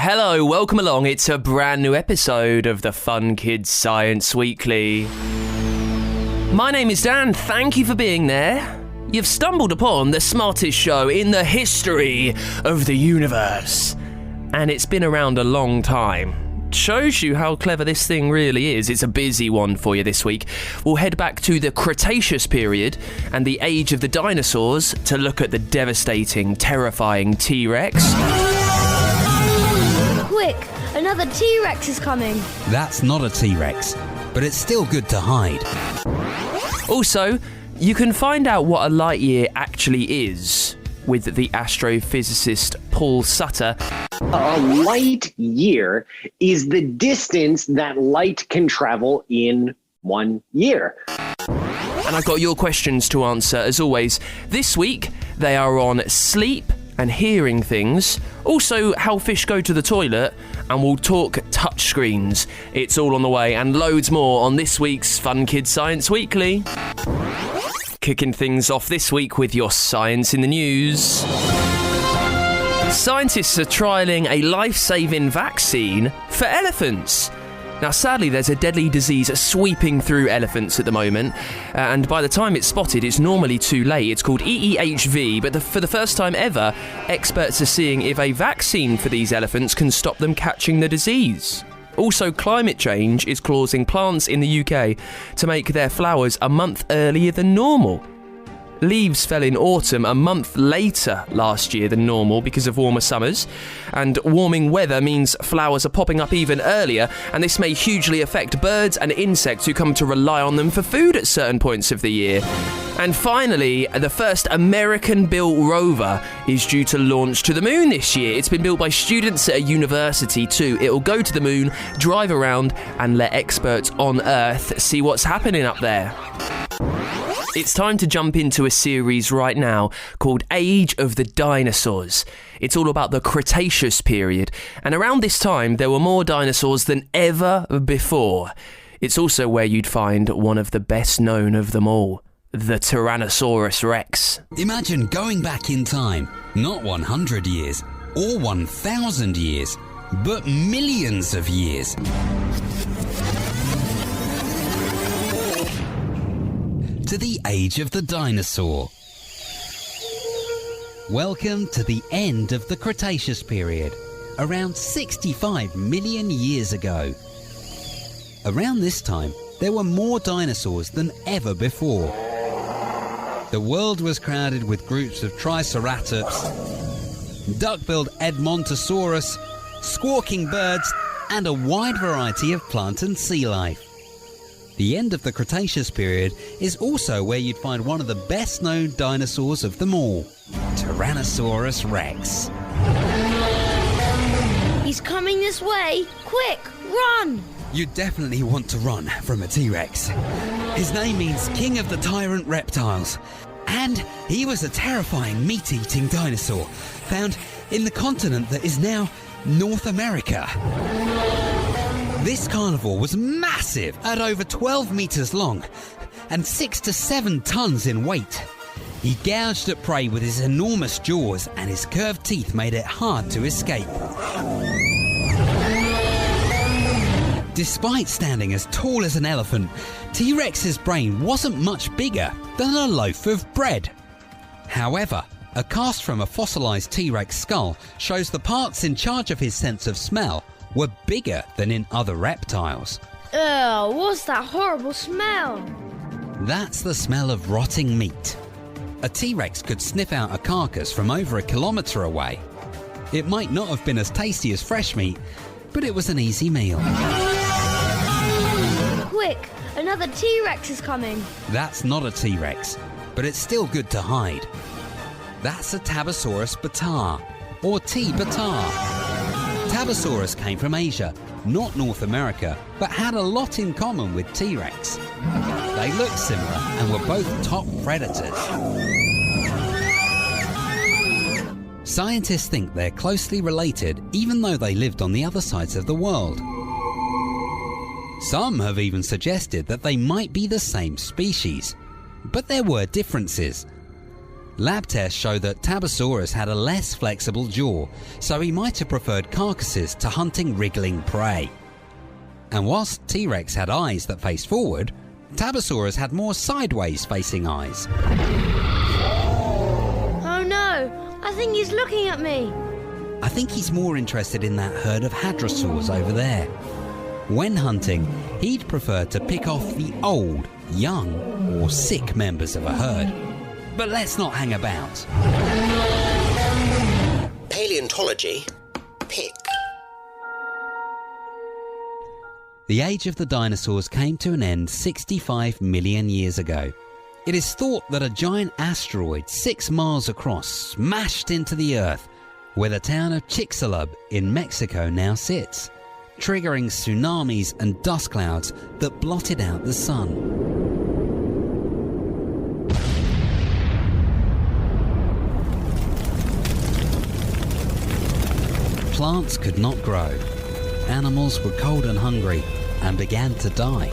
Hello, welcome along. It's a brand new episode of the Fun Kids Science Weekly. My name is Dan, thank you for being there. You've stumbled upon the smartest show in the history of the universe. And it's been around a long time. Shows you how clever this thing really is. It's a busy one for you this week. We'll head back to the Cretaceous period and the age of the dinosaurs to look at the devastating, terrifying T-Rex. Quick, another T-Rex is coming. That's not a T-Rex, but it's still good to hide. Also, you can find out what a Lightyear actually is with the astrophysicist Paul Sutter. A light year is the distance that light can travel in 1 year. And I've got your questions to answer, as always. This week, they are on sleep and hearing things, also how fish go to the toilet, and we'll talk touchscreens. It's all on the way, and loads more on this week's Fun Kids Science Weekly. Kicking things off this week with your science in the news. Scientists are trialling a life-saving vaccine for elephants. Now, sadly, there's a deadly disease sweeping through elephants at the moment, and by the time it's spotted, it's normally too late. It's called EEHV, but for the first time ever, experts are seeing if a vaccine for these elephants can stop them catching the disease. Also, climate change is causing plants in the UK to make their flowers a month earlier than normal. Leaves fell in autumn a month later last year than normal because of warmer summers, and warming weather means flowers are popping up even earlier, and this may hugely affect birds and insects who come to rely on them for food at certain points of the year. And finally, the first American-built rover is due to launch to the moon this year. It's been built by students at a university too. It'll go to the moon, drive around, and let experts on Earth see what's happening up there. It's time to jump into a series right now called Age of the Dinosaurs. It's all about the Cretaceous period, and around this time there were more dinosaurs than ever before. It's also where you'd find one of the best known of them all, the Tyrannosaurus Rex. Imagine going back in time, not 100 years or 1,000 years, but millions of years. To the age of the dinosaur. Welcome to the end of the Cretaceous period, around 65 million years ago. Around this time, there were more dinosaurs than ever before. The world was crowded with groups of Triceratops, duck-billed Edmontosaurus, squawking birds, and a wide variety of plant and sea life. The end of the Cretaceous period is also where you'd find one of the best-known dinosaurs of them all, Tyrannosaurus Rex. He's coming this way. Quick, run! You definitely want to run from a T-Rex. His name means King of the Tyrant Reptiles, and he was a terrifying meat-eating dinosaur found in the continent that is now North America. This carnivore was massive, at over 12 meters long and 6 to 7 tons in weight. He gouged at prey with his enormous jaws, and his curved teeth made it hard to escape. Despite standing as tall as an elephant, T-Rex's brain wasn't much bigger than a loaf of bread. However, a cast from a fossilized T-Rex skull shows the parts in charge of his sense of smell were bigger than in other reptiles. Ugh, what's that horrible smell? That's the smell of rotting meat. A T-Rex could sniff out a carcass from over a kilometre away. It might not have been as tasty as fresh meat, but it was an easy meal. Quick, another T-Rex is coming. That's not a T-Rex, but it's still good to hide. That's a Tabosaurus bataar, or T. bataar. Tabosaurus came from Asia, not North America, but had a lot in common with T-Rex. They looked similar and were both top predators. Scientists think they're closely related even though they lived on the other sides of the world. Some have even suggested that they might be the same species, but there were differences. Lab tests show that Tabosaurus had a less flexible jaw, so he might have preferred carcasses to hunting wriggling prey. And whilst T-Rex had eyes that faced forward, Tabosaurus had more sideways facing eyes. Oh no, I think he's looking at me. I think he's more interested in that herd of hadrosaurs over there. When hunting, he'd prefer to pick off the old, young, or sick members of a herd. But let's not hang about. Paleontology, pick. The age of the dinosaurs came to an end 65 million years ago. It is thought that a giant asteroid 6 miles across smashed into the Earth, where the town of Chicxulub in Mexico now sits, triggering tsunamis and dust clouds that blotted out the sun. Plants could not grow. Animals were cold and hungry and began to die.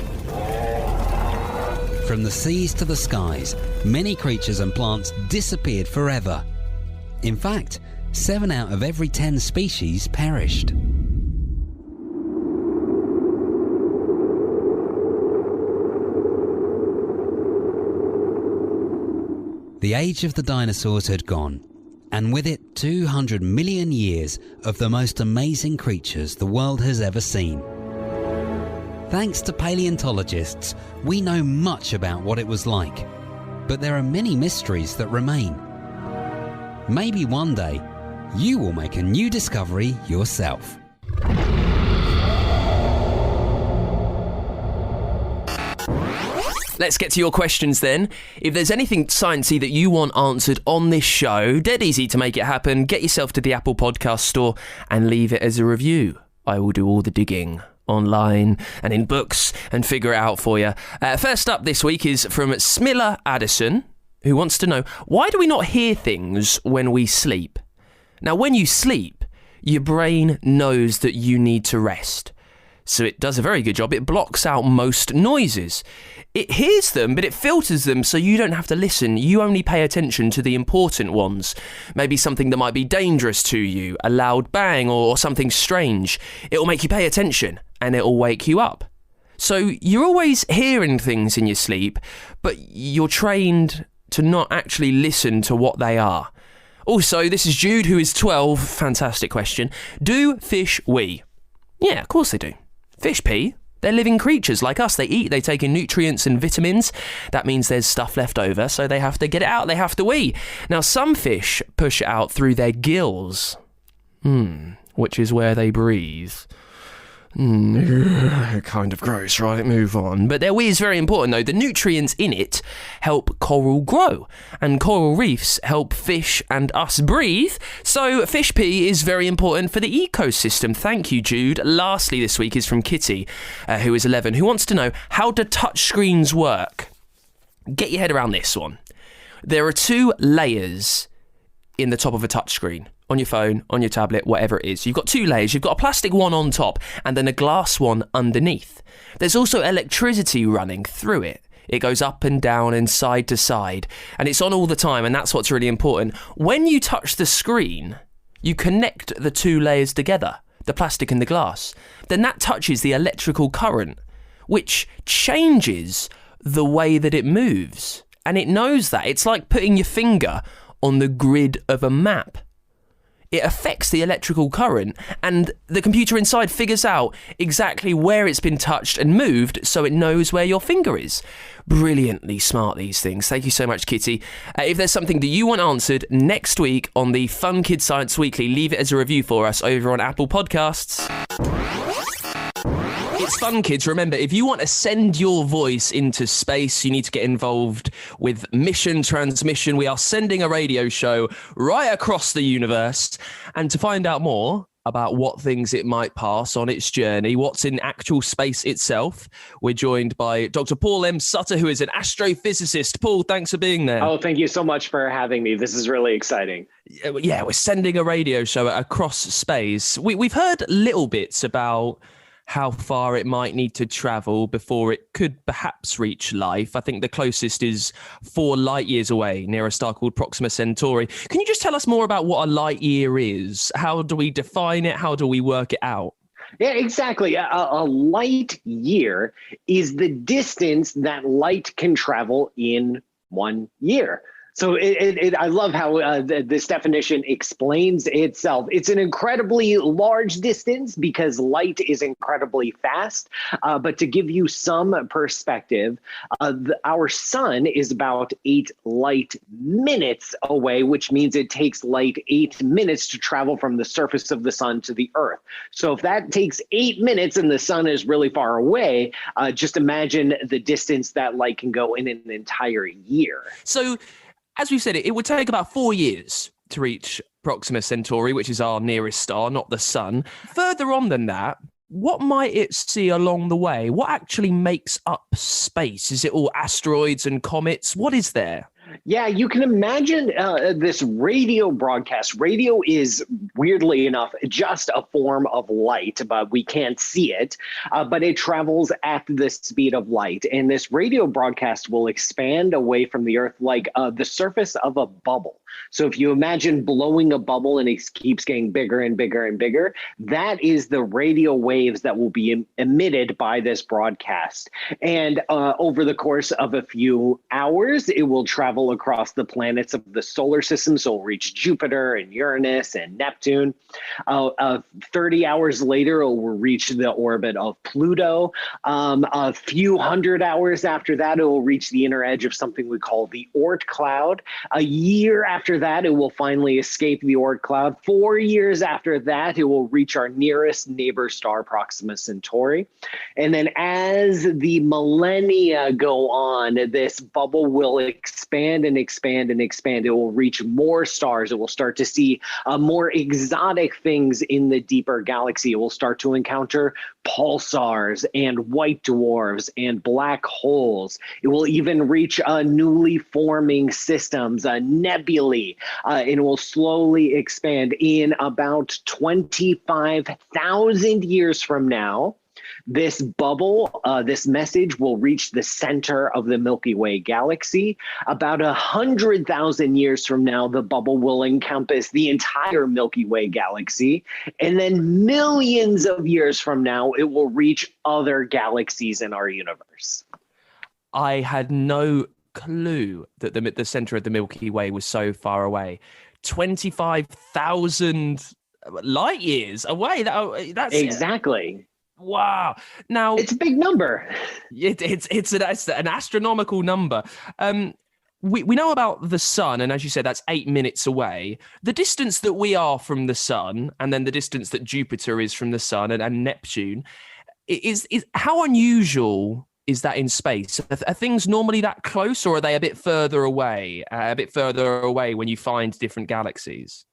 From the seas to the skies, many creatures and plants disappeared forever. In fact, 7 out of every 10 species perished. The age of the dinosaurs had gone, and with it 200 million years of the most amazing creatures the world has ever seen. Thanks to paleontologists, we know much about what it was like, but there are many mysteries that remain. Maybe one day, you will make a new discovery yourself. Let's get to your questions then. If there's anything sciencey that you want answered on this show, dead easy to make it happen. Get yourself to the Apple Podcast Store and leave it as a review. I will do all the digging online and in books and figure it out for you. First up this week is from Smilla Addison, who wants to know, why do we not hear things when we sleep? Now, when you sleep, your brain knows that you need to rest. So it does a very good job. It blocks out most noises. It hears them, but it filters them so you don't have to listen. You only pay attention to the important ones. Maybe something that might be dangerous to you, a loud bang or something strange. It'll make you pay attention and it'll wake you up. So you're always hearing things in your sleep, but you're trained to not actually listen to what they are. Also, this is Jude, who is 12. Fantastic question. Do fish wee? Yeah, of course they do. Fish pee. They're living creatures like us. They eat, they take in nutrients and vitamins. That means there's stuff left over, so they have to get it out. They have to wee. Now, some fish push it out through their gills, which is where they breathe. Kind of gross, right? Move on. But their wee is very important, though. The nutrients in it help coral grow, and coral reefs help fish and us breathe. So fish pee is very important for the ecosystem. Thank you, Jude. Lastly, this week is from Kitty, who is 11, who wants to know, how do touch screens work? Get your head around this one. There are 2 layers in the top of a touchscreen. On your phone, on your tablet, whatever it is. You've got 2 layers. You've got a plastic one on top and then a glass one underneath. There's also electricity running through it. It goes up and down and side to side, and it's on all the time, and that's what's really important. When you touch the screen, you connect the 2 layers together, the plastic and the glass. Then that touches the electrical current, which changes the way that it moves. And it knows that. It's like putting your finger on the grid of a map. It affects the electrical current, and the computer inside figures out exactly where it's been touched and moved, so it knows where your finger is. Brilliantly smart, these things. Thank you so much, Kitty. If there's something that you want answered next week on the Fun Kids Science Weekly, leave it as a review for us over on Apple Podcasts. It's fun, kids. Remember, if you want to send your voice into space, you need to get involved with mission transmission. We are sending a radio show right across the universe. And to find out more about what things it might pass on its journey, what's in actual space itself, we're joined by Dr. Paul M. Sutter, who is an astrophysicist. Paul, thanks for being there. Oh, thank you so much for having me. This is really exciting. Yeah, we're sending a radio show across space. We've heard little bits about how far it might need to travel before it could perhaps reach life. I think the closest is 4 light years away near a star called Proxima Centauri. Can you just tell us more about what a light year is? How do we define it? How do we work it out? Yeah, exactly. A light year is the distance that light can travel in 1 year. So I love how this definition explains itself. It's an incredibly large distance because light is incredibly fast. But to give you some perspective, our sun is about 8 light minutes away, which means it takes light 8 minutes to travel from the surface of the sun to the Earth. So if that takes 8 minutes and the sun is really far away, just imagine the distance that light can go in an entire year. So, as we said, it would take about 4 years to reach Proxima Centauri, which is our nearest star, not the sun. Further on than that, what might it see along the way? What actually makes up space? Is it all asteroids and comets? What is there? Yeah, you can imagine this radio broadcast. Radio is, weirdly enough, just a form of light, but we can't see it. But it travels at the speed of light. And this radio broadcast will expand away from the Earth like the surface of a bubble. So if you imagine blowing a bubble and it keeps getting bigger and bigger and bigger, that is the radio waves that will be emitted by this broadcast. And over the course of a few hours, it will travel across the planets of the solar system. So it'll reach Jupiter and Uranus and Neptune. 30 hours later, it will reach the orbit of Pluto. A few hundred hours after that, it will reach the inner edge of something we call the Oort cloud. A year after that, it will finally escape the Oort cloud. 4 years after that, it will reach our nearest neighbor star, Proxima Centauri. And then as the millennia go on, this bubble will expand and expand and expand. It will reach more stars. It will start to see more exotic things in the deeper galaxy. It will start to encounter pulsars and white dwarfs and black holes. It will even reach newly forming systems, nebulae, and it will slowly expand. In about 25,000 years from now, this bubble, this message will reach the center of the Milky Way galaxy. About 100,000 years from now, the bubble will encompass the entire Milky Way galaxy. And then millions of years from now, it will reach other galaxies in our universe. I had no clue that the center of the Milky Way was so far away. 25,000 light years away. That's exactly. Wow. Now it's a big number. It's an astronomical number. We know about the sun, and as you said, that's 8 minutes away. The distance that we are from the sun, and then the distance that Jupiter is from the sun and Neptune, is how unusual is that in space? Are things normally that close, or are they a bit further away? When you find different galaxies?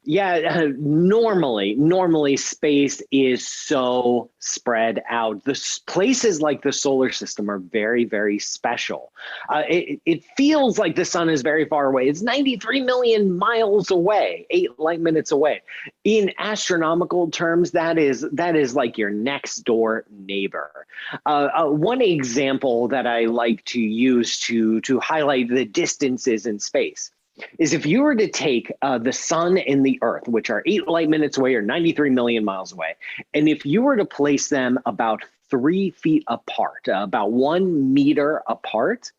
Yeah, normally space is so spread out. The places like the solar system are very, very special. It feels like the sun is very far away. It's 93 million miles away, 8 light minutes away. In astronomical terms, that is like your next door neighbor. One example that I like to use to highlight the distances in space is if you were to take the sun and the Earth, which are 8 light minutes away or 93 million miles away, and if you were to place them about 3 feet apart, about 1 meter apart,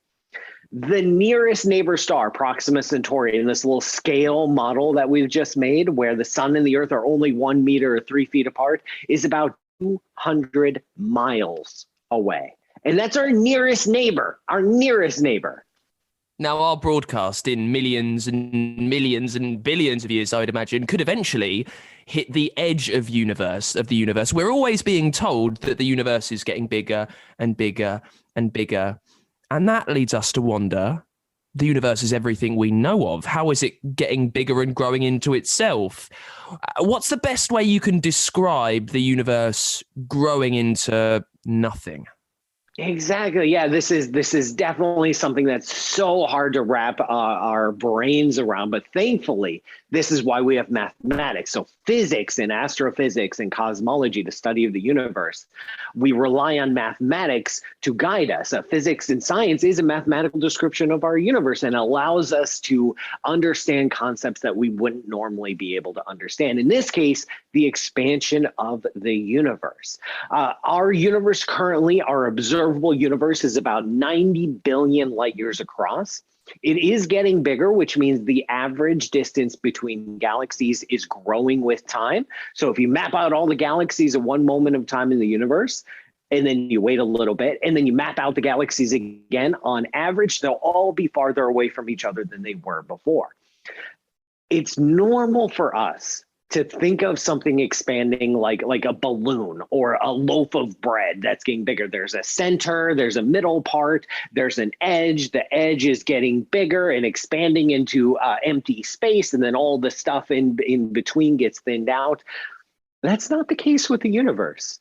the nearest neighbor star, Proxima Centauri, in this little scale model that we've just made, where the sun and the Earth are only 1 meter or 3 feet apart, is about 200 miles away. And that's our nearest neighbor, Now, our broadcast in millions and millions and billions of years, I would imagine, could eventually hit the edge of the universe. We're always being told that the universe is getting bigger and bigger and bigger. And that leads us to wonder, the universe is everything we know of. How is it getting bigger and growing into itself? What's the best way you can describe the universe growing into nothing? Exactly. Yeah, this is definitely something that's so hard to wrap our brains around. But thankfully, this is why we have mathematics. So physics and astrophysics and cosmology, the study of the universe, we rely on mathematics to guide us. Physics and science is a mathematical description of our universe and allows us to understand concepts that we wouldn't normally be able to understand. In this case, the expansion of the universe. Our universe currently, our observable universe, is about 90 billion light years across. It is getting bigger, which means the average distance between galaxies is growing with time. So if you map out all the galaxies at one moment of time in the universe, and then you wait a little bit, and then you map out the galaxies again, on average, they'll all be farther away from each other than they were before. It's normal for us to think of something expanding like a balloon or a loaf of bread that's getting bigger. There's a center, there's a middle part, there's an edge. The edge is getting bigger and expanding into empty space, and then all the stuff in between gets thinned out. That's not the case with the universe.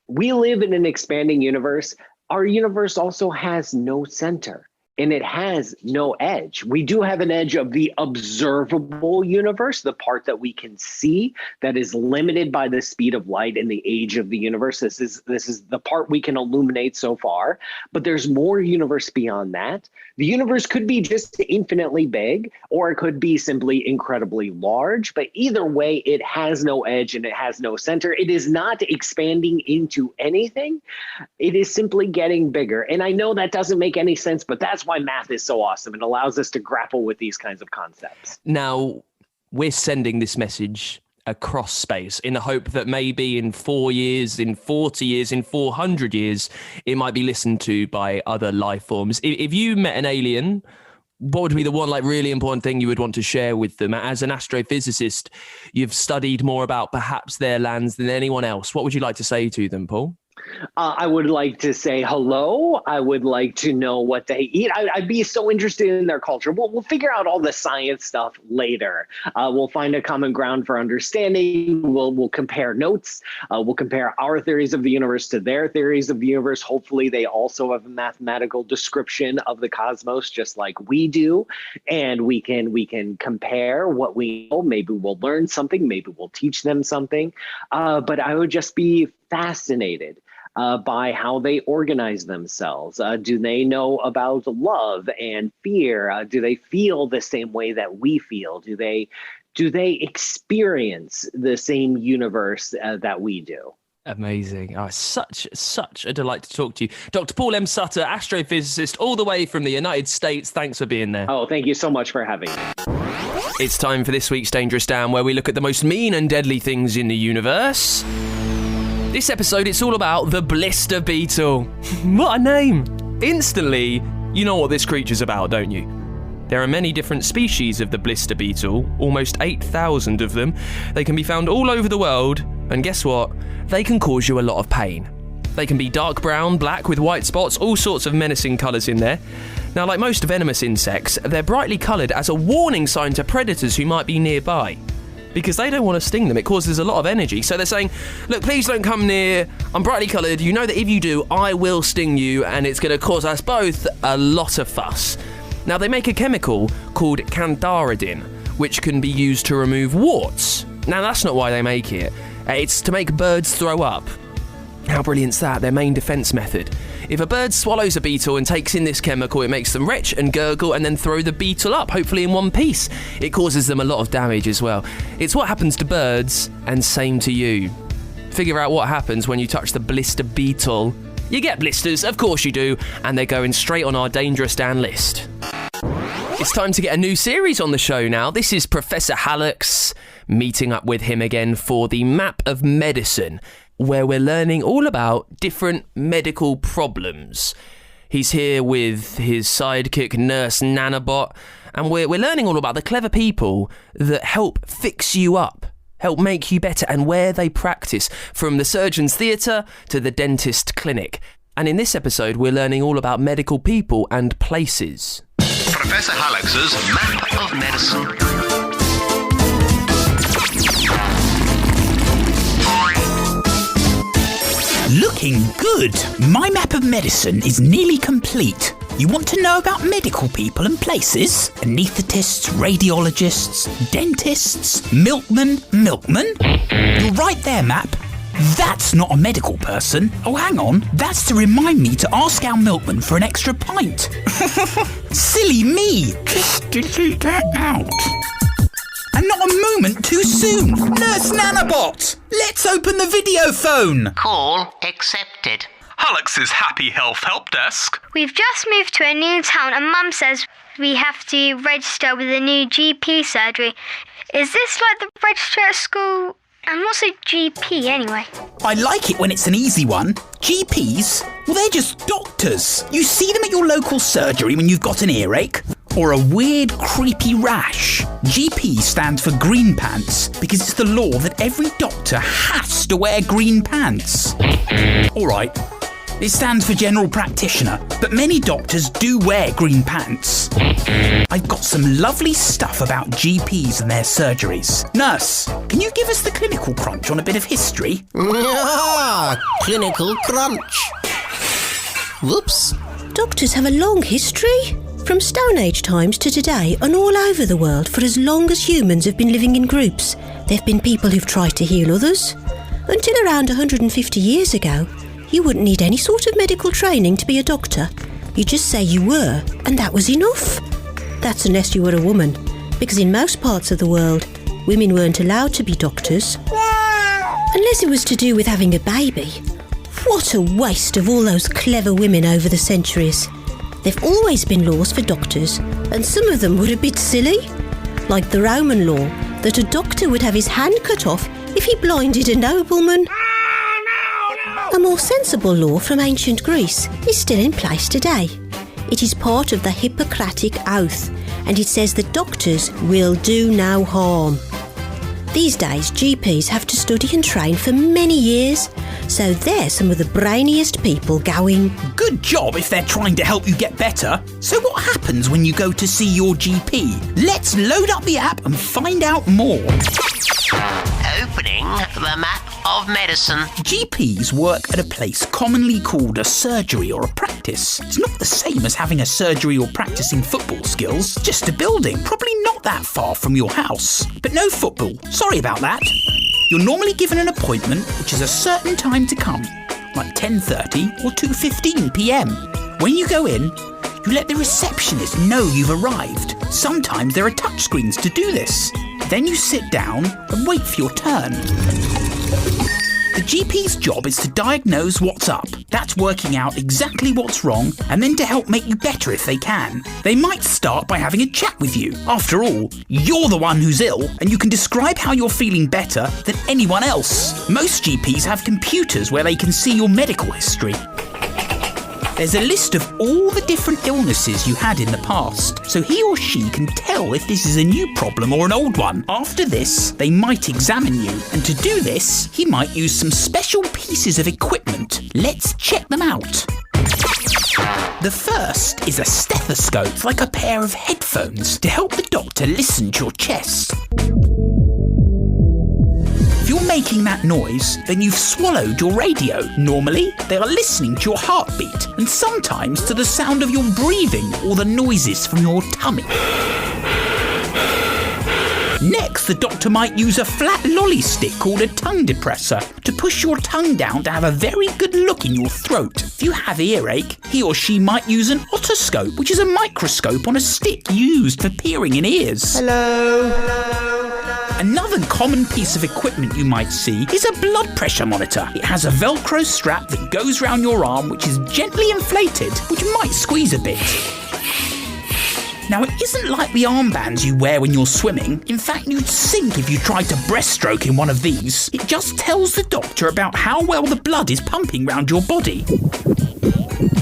We live in an expanding universe. Our universe also has no center. And it has no edge. We do have an edge of the observable universe, the part that we can see that is limited by the speed of light and the age of the universe. This is the part we can illuminate so far, but there's more universe beyond that. The universe could be just infinitely big, or it could be simply incredibly large, but either way, it has no edge and it has no center. It is not expanding into anything. It is simply getting bigger. And I know that doesn't make any sense, but that's why math is so awesome. It allows us to grapple with these kinds of concepts. Now, we're sending this message across space in the hope that maybe in 4 years, in 40 years, in 400 years, it might be listened to by other life forms. If you met an alien, what would be the one really important thing you would want to share with them? As an astrophysicist, you've studied more about perhaps their lands than anyone else. What would you like to say to them, Paul? I would like to say hello. I would like to know what they eat. I'd be so interested in their culture. We'll figure out all the science stuff later. We'll find a common ground for understanding. We'll compare notes. We'll compare our theories of the universe to their theories of the universe. Hopefully, they also have a mathematical description of the cosmos, just like we do. And we can compare what we know. Maybe we'll learn something. Maybe we'll teach them something. But I would just be fascinated by how they organize themselves. Do they know about love and fear? Do they feel the same way that we feel? Do they experience the same universe that we do? Amazing. Oh, such a delight to talk to you. Dr. Paul M. Sutter, astrophysicist all the way from the United States. Thanks for being there. Oh, thank you so much for having me. It's time for this week's Dangerous Dan, where we look at the most mean and deadly things in the universe. This episode, it's all about the Blister Beetle. What a name! Instantly, you know what this creature's about, don't you? There are many different species of the Blister Beetle, almost 8,000 of them. They can be found all over the world, and guess what? They can cause you a lot of pain. They can be dark brown, black with white spots, all sorts of menacing colours in there. Now, like most venomous insects, they're brightly coloured as a warning sign to predators who might be nearby, because they don't want to sting them. It causes a lot of energy. So they're saying, look, please don't come near. I'm brightly coloured. You know that if you do, I will sting you, and it's going to cause us both a lot of fuss. Now, they make a chemical called candaridin, which can be used to remove warts. Now, that's not why they make it. It's to make birds throw up. How brilliant's that? Their main defence method. If a bird swallows a beetle and takes in this chemical, it makes them retch and gurgle and then throw the beetle up, hopefully in one piece. It causes them a lot of damage as well. It's what happens to birds, and same to you. Figure out what happens when you touch the Blister Beetle. You get blisters, of course you do, and they're going straight on our Dangerous Dan list. It's time to get a new series on the show now. This is Professor Hallux, meeting up with him again for the Map of Medicine, where we're learning all about different medical problems. He's here with his sidekick, Nurse Nanobot, and we're learning all about the clever people that help fix you up, help make you better, and where they practice, from the surgeon's theatre to the dentist clinic. And in this episode, we're learning all about medical people and places. Professor Hallux's Map of Medicine. Looking good. My map of medicine is nearly complete. You want to know about medical people and places? Anaesthetists, radiologists, dentists, milkmen. You're right there, map. That's not a medical person. Oh, hang on. That's to remind me to ask our milkman for an extra pint. Silly me. Just delete that out. And not a moment too soon. Nurse Nanobot, let's open the video phone. Call accepted. Hallux's Happy Health Help Desk. We've just moved to a new town and Mum says we have to register with a new GP surgery. Is this like the register at school? And what's a GP anyway? I like it when it's an easy one. GPs? Well, they're just doctors. You see them at your local surgery when you've got an earache or a weird, creepy rash. GP stands for green pants because it's the law that every doctor has to wear green pants. All right. It stands for general practitioner, but many doctors do wear green pants. I've got some lovely stuff about GPs and their surgeries. Nurse, can you give us the clinical crunch on a bit of history? Clinical crunch. Whoops. Doctors have a long history. From Stone Age times to today and all over the world for as long as humans have been living in groups. There have been people who've tried to heal others. Until around 150 years ago, you wouldn't need any sort of medical training to be a doctor. You just say you were, and that was enough. That's unless you were a woman, because in most parts of the world, women weren't allowed to be doctors. Unless it was to do with having a baby. What a waste of all those clever women over the centuries. There've always been laws for doctors, and some of them were a bit silly. Like the Roman law that a doctor would have his hand cut off if he blinded a nobleman. A more sensible law from ancient Greece is still in place today. It is part of the Hippocratic Oath, and it says that doctors will do no harm. These days, GPs have to study and train for many years, so they're some of the brainiest people going. Good job if they're trying to help you get better. So what happens when you go to see your GP? Let's load up the app and find out more. Opening the map of medicine. GPs work at a place commonly called a surgery or a practice. It's not the same as having a surgery or practicing football skills, just a building, probably not that far from your house. But no football, sorry about that. You're normally given an appointment which is a certain time to come, like 10:30 or 2:15 p.m. When you go in, you let the receptionist know you've arrived. Sometimes there are touchscreens to do this. Then you sit down and wait for your turn. The GP's job is to diagnose what's up. That's working out exactly what's wrong and then to help make you better if they can. They might start by having a chat with you. After all, you're the one who's ill and you can describe how you're feeling better than anyone else. Most GPs have computers where they can see your medical history. There's a list of all the different illnesses you had in the past, so he or she can tell if this is a new problem or an old one. After this, they might examine you, and to do this, he might use some special pieces of equipment. Let's check them out. The first is a stethoscope, like a pair of headphones, to help the doctor listen to your chest. If you're making that noise, then you've swallowed your radio. Normally, they are listening to your heartbeat and sometimes to the sound of your breathing or the noises from your tummy. Next, the doctor might use a flat lolly stick called a tongue depressor to push your tongue down to have a very good look in your throat. If you have earache, he or she might use an otoscope, which is a microscope on a stick used for peering in ears. Hello. Another common piece of equipment you might see is a blood pressure monitor. It has a Velcro strap that goes round your arm, which is gently inflated, which might squeeze a bit. Now, it isn't like the armbands you wear when you're swimming. In fact, you'd sink if you tried to breaststroke in one of these. It just tells the doctor about how well the blood is pumping round your body.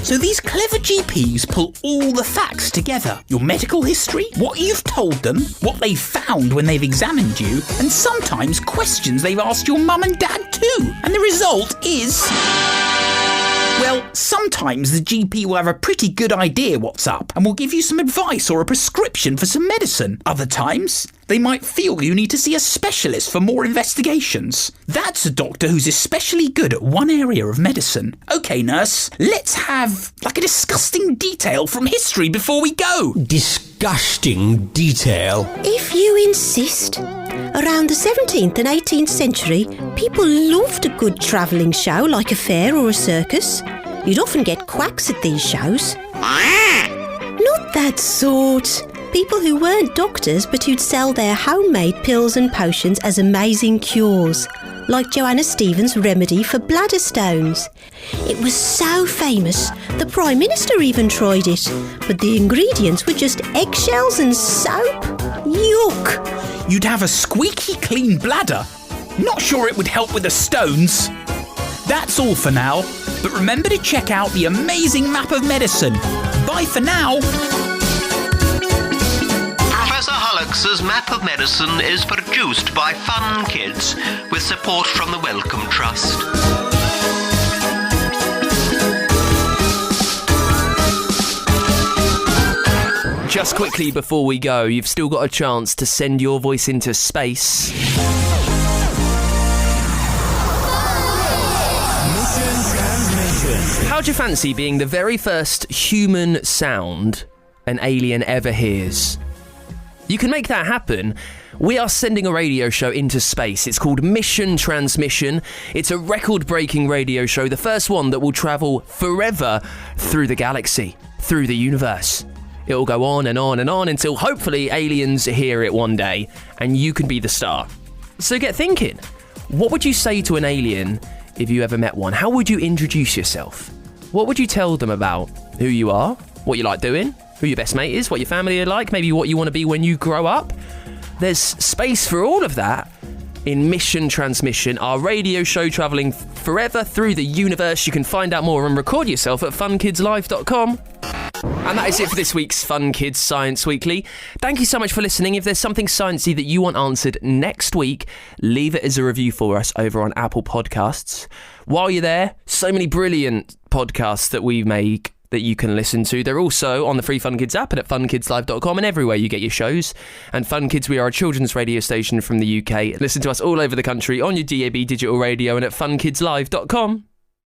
So these clever GPs pull all the facts together. Your medical history, what you've told them, what they've found when they've examined you, and sometimes questions they've asked your mum and dad too. And the result is... Well, sometimes the GP will have a pretty good idea what's up and will give you some advice or a prescription for some medicine. Other times, they might feel you need to see a specialist for more investigations. That's a doctor who's especially good at one area of medicine. OK, nurse, let's have, a disgusting detail from history before we go. Disgusting detail? If you insist. Around the 17th and 18th century, people loved a good travelling show like a fair or a circus. You'd often get quacks at these shows. Not that sort. People who weren't doctors but who'd sell their homemade pills and potions as amazing cures, like Joanna Stevens' remedy for bladder stones. It was so famous, the Prime Minister even tried it, but the ingredients were just eggshells and soap. Yuck! You'd have a squeaky clean bladder. Not sure it would help with the stones. That's all for now, but remember to check out the amazing map of medicine. Bye for now. Professor Hallux's Map of Medicine is produced by Fun Kids with support from the Wellcome Trust. Just quickly before we go, you've still got a chance to send your voice into space. How'd you fancy being the very first human sound an alien ever hears? You can make that happen. We are sending a radio show into space. It's called Mission Transmission. It's a record-breaking radio show, the first one that will travel forever through the galaxy, through the universe. It will go on and on and on until hopefully aliens hear it one day and you can be the star. So get thinking. What would you say to an alien if you ever met one? How would you introduce yourself? What would you tell them about who you are, what you like doing, who your best mate is, what your family are like, maybe what you want to be when you grow up? There's space for all of that in Mission Transmission, our radio show travelling forever through the universe. You can find out more and record yourself at funkidslive.com. And that is it for this week's Fun Kids Science Weekly. Thank you so much for listening. If there's something sciencey that you want answered next week, leave it as a review for us over on Apple Podcasts. While you're there, so many brilliant podcasts that we make that you can listen to. They're also on the free Fun Kids app and at funkidslive.com and everywhere you get your shows. And Fun Kids, we are a children's radio station from the UK. Listen to us all over the country on your DAB digital radio and at funkidslive.com.